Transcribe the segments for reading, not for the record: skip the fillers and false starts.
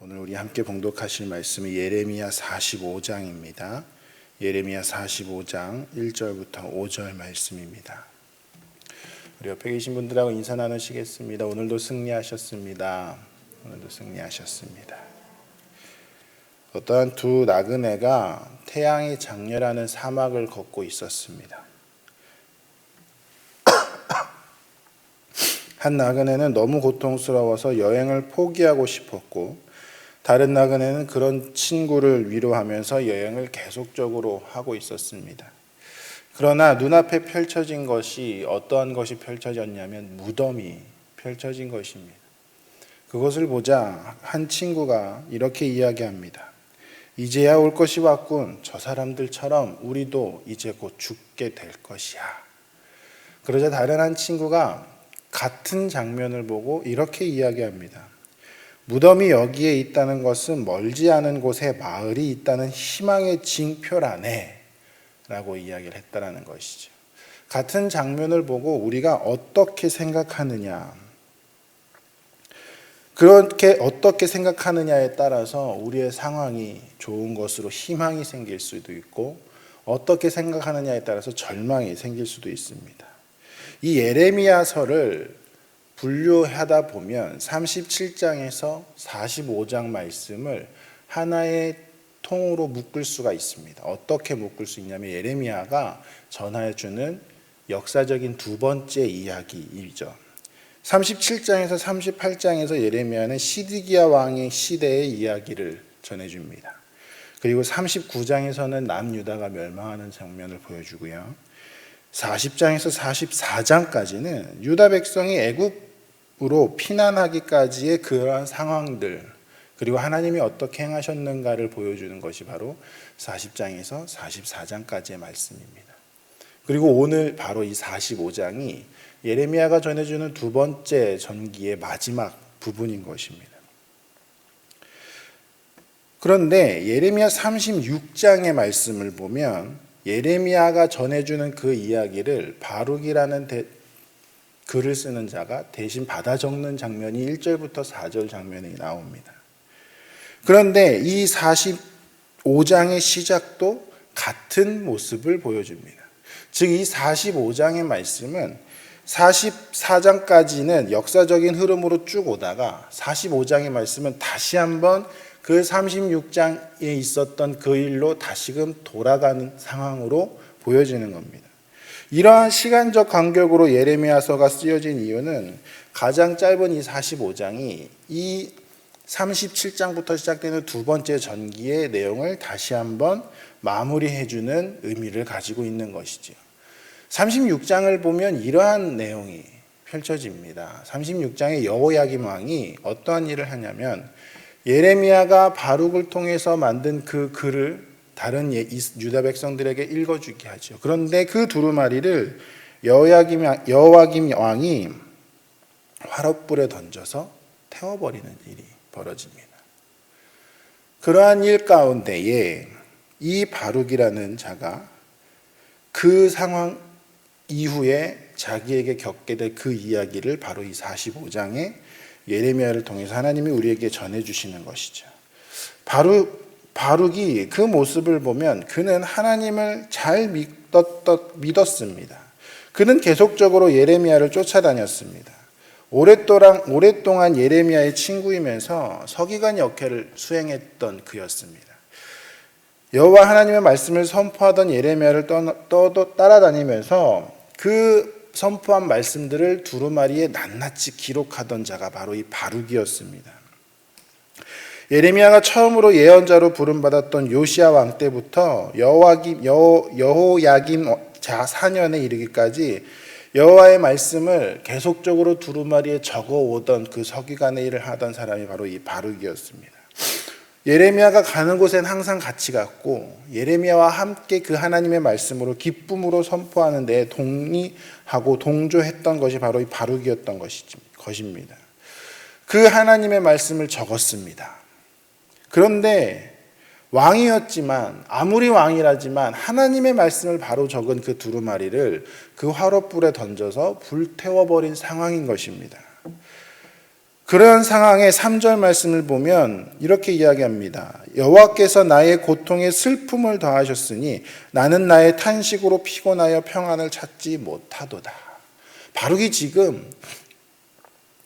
오늘 우리 함께 봉독하실 말씀은 예레미야 45장입니다. 예레미야 45장 1절부터 5절 말씀입니다. 우리 옆에 계신 분들하고 인사 나누시겠습니다. 오늘도 승리하셨습니다. 오늘도 승리하셨습니다. 어떠한 두 나그네가 태양이 장렬하는 사막을 걷고 있었습니다. 한 나그네는 너무 고통스러워서 여행을 포기하고 싶었고, 다른 나그네는 그런 친구를 위로하면서 여행을 계속적으로 하고 있었습니다. 그러나 눈앞에 펼쳐진 것이 어떠한 것이 펼쳐졌냐면 무덤이 펼쳐진 것입니다. 그것을 보자 한 친구가 이렇게 이야기합니다. 이제야 올 것이 왔군. 저 사람들처럼 우리도 이제 곧 죽게 될 것이야. 그러자 다른 한 친구가 같은 장면을 보고 이렇게 이야기합니다. 무덤이 여기에 있다는 것은 멀지 않은 곳에 마을이 있다는 희망의 징표라네 라고 이야기를 했다는 것이죠. 같은 장면을 보고 우리가 어떻게 생각하느냐, 그렇게 어떻게 생각하느냐에 따라서 우리의 상황이 좋은 것으로 희망이 생길 수도 있고, 어떻게 생각하느냐에 따라서 절망이 생길 수도 있습니다. 이 예레미야서를 분류하다 보면 37장에서 45장 말씀을 하나의 통으로 묶을 수가 있습니다. 어떻게 묶을 수 있냐면 예레미야가 전해주는 역사적인 두 번째 이야기이죠. 37장에서 38장에서 예레미야는 시드기야 왕의 시대의 이야기를 전해줍니다. 그리고 39장에서는 남유다가 멸망하는 장면을 보여주고요. 40장에서 44장까지는 유다 백성이 애굽으로 피난하기까지의 그러한 상황들, 그리고 하나님이 어떻게 행하셨는가를 보여주는 것이 바로 40장에서 44장까지의 말씀입니다. 그리고 오늘 바로 이 45장이 예레미야가 전해주는 두 번째 전기의 마지막 부분인 것입니다. 그런데 예레미야 36장의 말씀을 보면 예레미야가 전해주는 그 이야기를 바룩이라는 글을 쓰는 자가 대신 받아 적는 장면이 1절부터 4절 장면이 나옵니다. 그런데 이 45장의 시작도 같은 모습을 보여줍니다. 즉 이 45장의 말씀은 44장까지는 역사적인 흐름으로 쭉 오다가 45장의 말씀은 다시 한번 그 36장에 있었던 그 일로 다시금 돌아가는 상황으로 보여지는 겁니다. 이러한 시간적 간격으로 예레미야서가 쓰여진 이유는 가장 짧은 이 45장이 이 37장부터 시작되는 두 번째 전기의 내용을 다시 한번 마무리해주는 의미를 가지고 있는 것이죠. 36장을 보면 이러한 내용이 펼쳐집니다. 36장의 여호야김 왕이 어떠한 일을 하냐면 예레미야가 바룩을 통해서 만든 그 글을 다른 유다 백성들에게 읽어주게 하죠. 그런데 그 두루마리를 여호야김 왕이 화롯불에 던져서 태워버리는 일이 벌어집니다. 그러한 일 가운데에 이 바룩이라는 자가 그 상황 이후에 자기에게 겪게 될 그 이야기를 바로 이 45장에 예레미야를 통해서 하나님이 우리에게 전해주시는 것이죠. 바룩이 그 모습을 보면 그는 하나님을 잘 믿었습니다. 그는 계속적으로 예레미야를 쫓아다녔습니다. 오랫동안 예레미야의 친구이면서 서기관 역할을 수행했던 그였습니다. 여호와 하나님의 말씀을 선포하던 예레미야를 따라다니면서 그 선포한 말씀들을 두루마리에 낱낱이 기록하던 자가 바로 이 바룩이었습니다. 예레미야가 처음으로 예언자로 부름받았던 요시야 왕 때부터 여호야김 자 4년에 이르기까지 여호와의 말씀을 계속적으로 두루마리에 적어오던 그 서기관의 일을 하던 사람이 바로 이 바룩이었습니다. 예레미야가 가는 곳엔 항상 같이 갔고 예레미야와 함께 그 하나님의 말씀으로 기쁨으로 선포하는 데 동의하고 동조했던 것이 바로 이 바룩이었던 것입니다. 그 하나님의 말씀을 적었습니다. 그런데 왕이었지만 아무리 왕이라지만 하나님의 말씀을 바로 적은 그 두루마리를 그 화롯불에 던져서 불태워버린 상황인 것입니다. 그러한 상황의 3절 말씀을 보면 이렇게 이야기합니다. 여호와께서 나의 고통에 슬픔을 더하셨으니 나는 나의 탄식으로 피곤하여 평안을 찾지 못하도다. 바룩이 지금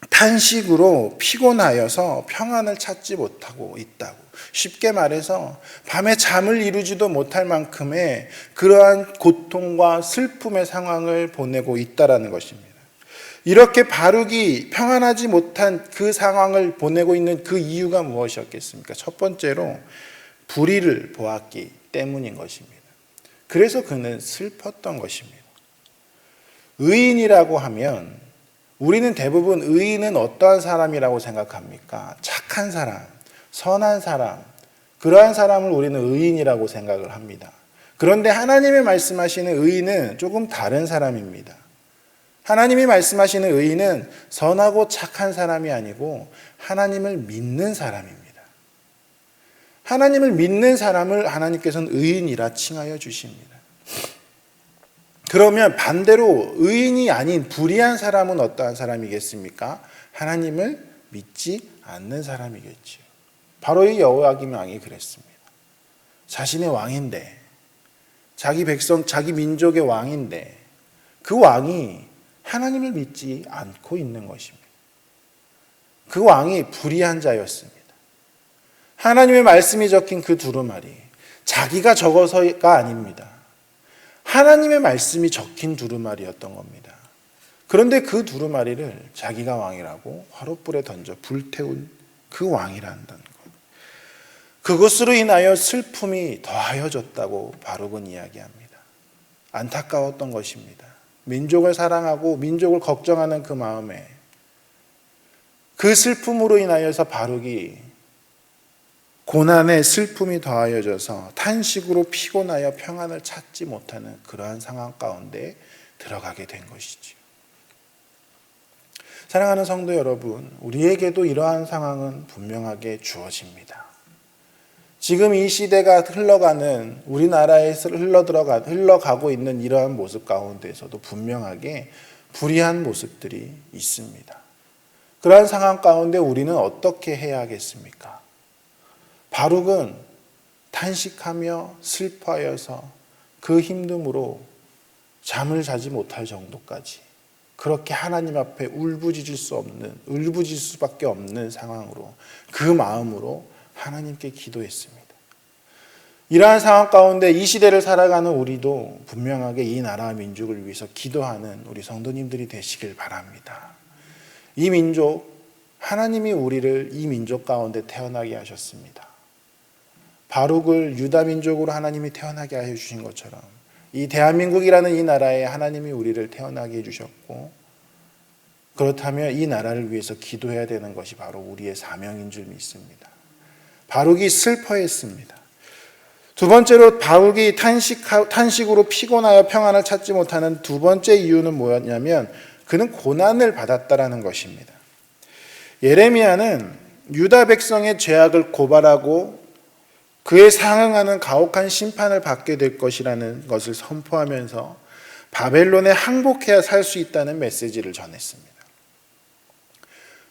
탄식으로 피곤하여서 평안을 찾지 못하고 있다고. 쉽게 말해서 밤에 잠을 이루지도 못할 만큼의 그러한 고통과 슬픔의 상황을 보내고 있다라는 것입니다. 이렇게 바룩이 평안하지 못한 그 상황을 보내고 있는 그 이유가 무엇이었겠습니까? 첫 번째로 불의를 보았기 때문인 것입니다. 그래서 그는 슬펐던 것입니다. 의인이라고 하면 우리는 대부분 의인은 어떠한 사람이라고 생각합니까? 착한 사람, 선한 사람, 그러한 사람을 우리는 의인이라고 생각을 합니다. 그런데 하나님이 말씀하시는 의인은 조금 다른 사람입니다. 하나님이 말씀하시는 의인은 선하고 착한 사람이 아니고 하나님을 믿는 사람입니다. 하나님을 믿는 사람을 하나님께서는 의인이라 칭하여 주십니다. 그러면 반대로 의인이 아닌 불의한 사람은 어떠한 사람이겠습니까? 하나님을 믿지 않는 사람이겠지요. 바로 이 여호야김 왕이 그랬습니다. 자신의 왕인데, 자기 백성, 자기 민족의 왕인데 그 왕이 하나님을 믿지 않고 있는 것입니다. 그 왕이 불의한 자였습니다. 하나님의 말씀이 적힌 그 두루마리, 자기가 적어서가 아닙니다. 하나님의 말씀이 적힌 두루마리였던 겁니다. 그런데 그 두루마리를 자기가 왕이라고 화롯불에 던져 불태운 그 왕이란다는 것. 그것으로 인하여 슬픔이 더하여졌다고 바룩은 이야기합니다. 안타까웠던 것입니다. 민족을 사랑하고 민족을 걱정하는 그 마음에 그 슬픔으로 인하여서 바룩이 고난의 슬픔이 더하여져서 탄식으로 피곤하여 평안을 찾지 못하는 그러한 상황 가운데 들어가게 된 것이지요. 사랑하는 성도 여러분, 우리에게도 이러한 상황은 분명하게 주어집니다. 지금 이 시대가 흘러가는 우리나라에서 흘러가고 있는 이러한 모습 가운데에서도 분명하게 불의한 모습들이 있습니다. 그러한 상황 가운데 우리는 어떻게 해야 하겠습니까? 바룩은 탄식하며 슬퍼하여서 그 힘듦으로 잠을 자지 못할 정도까지 그렇게 하나님 앞에 울부짖을 수밖에 없는 상황으로 그 마음으로 하나님께 기도했습니다. 이러한 상황 가운데 이 시대를 살아가는 우리도 분명하게 이 나라와 민족을 위해서 기도하는 우리 성도님들이 되시길 바랍니다. 이 민족, 하나님이 우리를 이 민족 가운데 태어나게 하셨습니다. 바룩을 유다 민족으로 하나님이 태어나게 하여 주신 것처럼 이 대한민국이라는 이 나라에 하나님이 우리를 태어나게 해주셨고, 그렇다면 이 나라를 위해서 기도해야 되는 것이 바로 우리의 사명인 줄 믿습니다. 바룩이 슬퍼했습니다. 두 번째로 바룩이 탄식으로 피곤하여 평안을 찾지 못하는 두 번째 이유는 뭐였냐면 그는 고난을 받았다라는 것입니다. 예레미야는 유다 백성의 죄악을 고발하고 그에 상응하는 가혹한 심판을 받게 될 것이라는 것을 선포하면서 바벨론에 항복해야 살 수 있다는 메시지를 전했습니다.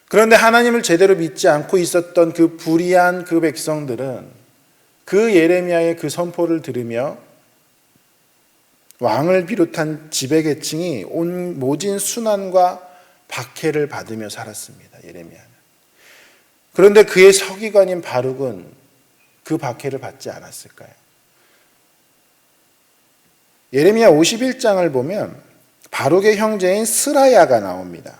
그런데 하나님을 제대로 믿지 않고 있었던 그 불의한 그 백성들은 그 예레미야의 그 선포를 들으며 왕을 비롯한 지배계층이 온 모진 순환과 박해를 받으며 살았습니다. 예레미야는. 그런데 그의 서기관인 바룩은 그 박해를 받지 않았을까요? 예레미야 51장을 보면 바룩의 형제인 스라야가 나옵니다.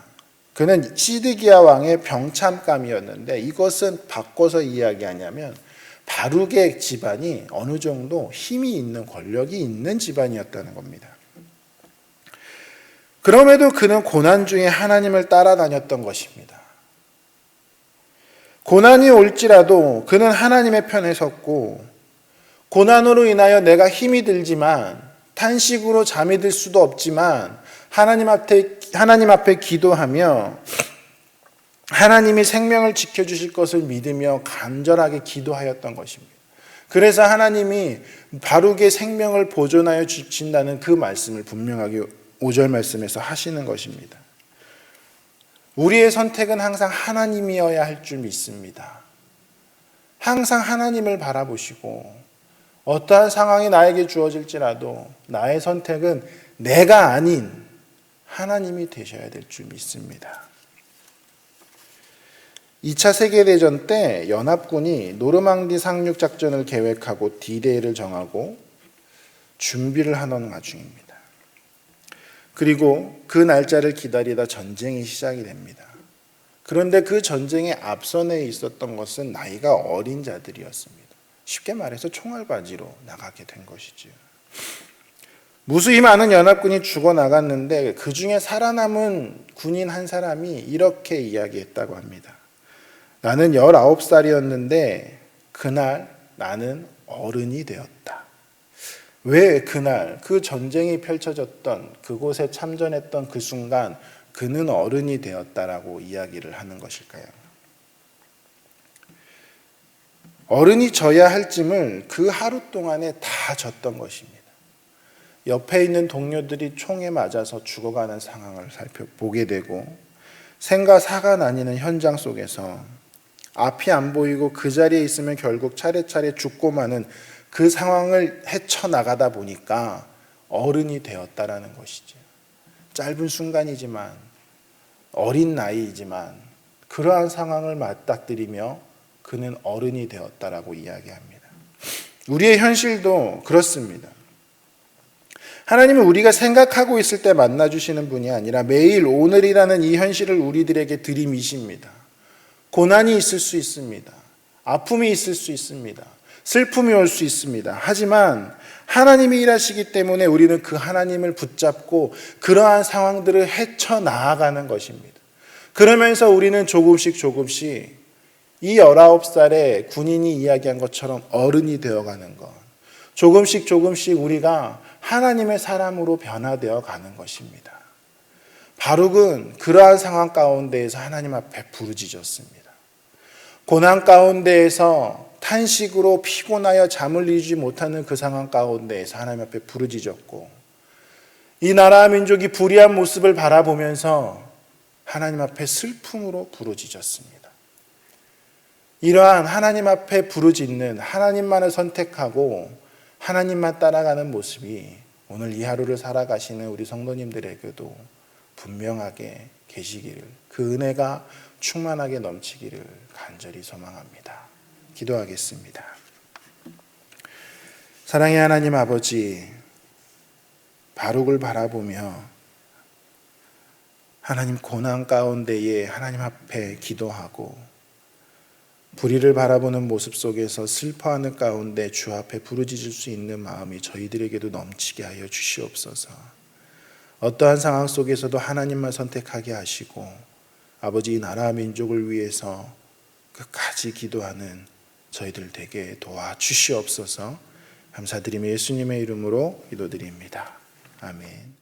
그는 시드기야 왕의 병참감이었는데 이것은 바꿔서 이야기하냐면 바룩의 집안이 어느 정도 힘이 있는 권력이 있는 집안이었다는 겁니다. 그럼에도 그는 고난 중에 하나님을 따라다녔던 것입니다. 고난이 올지라도 그는 하나님의 편에 섰고, 고난으로 인하여 내가 힘이 들지만 탄식으로 잠이 들 수도 없지만 하나님 앞에 기도하며 하나님이 생명을 지켜주실 것을 믿으며 간절하게 기도하였던 것입니다. 그래서 하나님이 바룩의 생명을 보존하여 주신다는 그 말씀을 분명하게 5절 말씀에서 하시는 것입니다. 우리의 선택은 항상 하나님이어야 할 줄 믿습니다. 항상 하나님을 바라보시고 어떠한 상황이 나에게 주어질지라도 나의 선택은 내가 아닌 하나님이 되셔야 될 줄 믿습니다. 2차 세계대전 때 연합군이 노르망디 상륙 작전을 계획하고 D-Day를 정하고 준비를 하던 와중입니다. 그리고 그 날짜를 기다리다 전쟁이 시작이 됩니다. 그런데 그 전쟁의 앞선에 있었던 것은 나이가 어린 자들이었습니다. 쉽게 말해서 총알바지로 나가게 된 것이지요. 무수히 많은 연합군이 죽어나갔는데 그 중에 살아남은 군인 한 사람이 이렇게 이야기했다고 합니다. 나는 19살이었는데 그날 나는 어른이 되었다. 왜 그날 그 전쟁이 펼쳐졌던 그곳에 참전했던 그 순간 그는 어른이 되었다라고 이야기를 하는 것일까요? 어른이 져야 할 짐을 그 하루 동안에 다 졌던 것입니다. 옆에 있는 동료들이 총에 맞아서 죽어가는 상황을 살펴보게 되고 생과 사가 나뉘는 현장 속에서 앞이 안 보이고 그 자리에 있으면 결국 차례차례 죽고 마는 그 상황을 헤쳐나가다 보니까 어른이 되었다라는 것이죠. 짧은 순간이지만 어린 나이이지만 그러한 상황을 맞닥뜨리며 그는 어른이 되었다라고 이야기합니다. 우리의 현실도 그렇습니다. 하나님은 우리가 생각하고 있을 때 만나주시는 분이 아니라 매일 오늘이라는 이 현실을 우리들에게 들이미십니다. 고난이 있을 수 있습니다. 아픔이 있을 수 있습니다. 슬픔이 올 수 있습니다. 하지만 하나님이 일하시기 때문에 우리는 그 하나님을 붙잡고 그러한 상황들을 헤쳐나아가는 것입니다. 그러면서 우리는 조금씩 이 19살의 군인이 이야기한 것처럼 어른이 되어가는 것, 조금씩 우리가 하나님의 사람으로 변화되어 가는 것입니다. 바룩은 그러한 상황 가운데에서 하나님 앞에 부르짖었습니다. 고난 가운데에서 탄식으로 피곤하여 잠을 이루지 못하는 그 상황 가운데에서 하나님 앞에 부르짖었고, 이 나라와 민족이 불의한 모습을 바라보면서 하나님 앞에 슬픔으로 부르짖었습니다. 이러한 하나님 앞에 부르짖는, 하나님만을 선택하고 하나님만 따라가는 모습이 오늘 이 하루를 살아가시는 우리 성도님들에게도 분명하게 계시기를, 그 은혜가 충만하게 넘치기를 간절히 소망합니다. 기도하겠습니다. 사랑의 하나님 아버지, 바룩을 바라보며 하나님 고난 가운데에 하나님 앞에 기도하고 불의를 바라보는 모습 속에서 슬퍼하는 가운데 주 앞에 부르짖을 수 있는 마음이 저희들에게도 넘치게 하여 주시옵소서. 어떠한 상황 속에서도 하나님만 선택하게 하시고 아버지, 이 나라 민족을 위해서 끝까지 기도하는 저희들 되게 도와주시옵소서. 감사드리며 예수님의 이름으로 기도드립니다. 아멘.